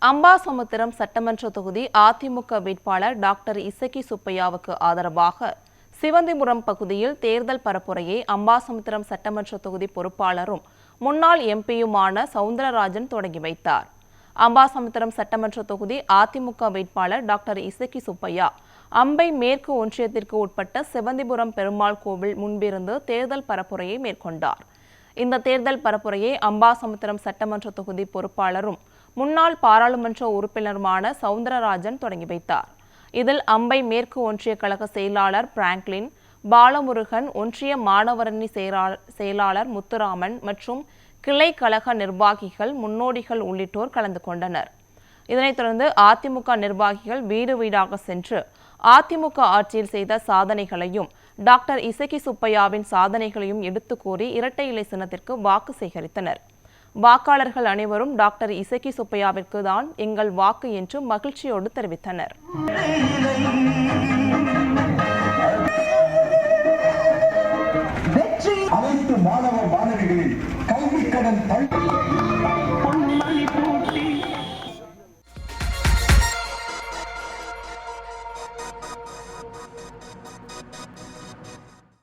அம்பாசமுத்திரம் சட்டமன்ற தொகுதி அதிமுக வேட்பாளர் டாக்டர் இசக்கி சுப்பையாவுக்கு ஆதரவாக சிவந்திபுரம் பகுதியில் தேர்தல் பரப்புரையை அம்பாசமுத்திரம் சட்டமன்ற தொகுதி பொறுப்பாளரும் முன்னாள் எம்பியுமான சவுந்தரராஜன் தொடங்கி வைத்தார். அம்பாசமுத்திரம் சட்டமன்ற தொகுதி அதிமுக வேட்பாளர் டாக்டர் இசக்கி சுப்பையா அம்பை மேற்கு ஒன்றியத்திற்கு உட்பட்ட சிவந்திபுரம் பெருமாள் கோவில் முன்பிருந்து தேர்தல் பரப்புரையை மேற்கொண்டார். இந்த தேர்தல் பரப்புரையை அம்பாசமுத்திரம் சட்டமன்ற தொகுதி பொறுப்பாளரும் முன்னாள் பாராளுமன்ற உறுப்பினருமான சவுந்தரராஜன் தொடங்கி வைத்தார். இதில் அம்பை மேற்கு ஒன்றிய கழக செயலாளர் பிராங்க்லின், பாலமுருகன், ஒன்றிய மாணவரணி செயலாளர் முத்துராமன் மற்றும் கிளை கழக நிர்வாகிகள், முன்னோடிகள் உள்ளிட்டோர் கலந்து கொண்டனர். இதனைத் தொடர்ந்து அதிமுக நிர்வாகிகள் வீடு வீடாக சென்று அதிமுக ஆட்சியில் செய்த சாதனைகளையும் டாக்டர் இசக்கி சுப்பையாவின் சாதனைகளையும் எடுத்து கூறி இரட்டை இலை சின்னத்திற்கு வாக்கு சேகரித்தனர். வாக்காளர்கள் அனைவரும் டாக்டர் இசக்கி சுப்பையாவிற்கு தான் எங்கள் வாக்கு என்று மகிழ்ச்சியோடு தெரிவித்தனர்.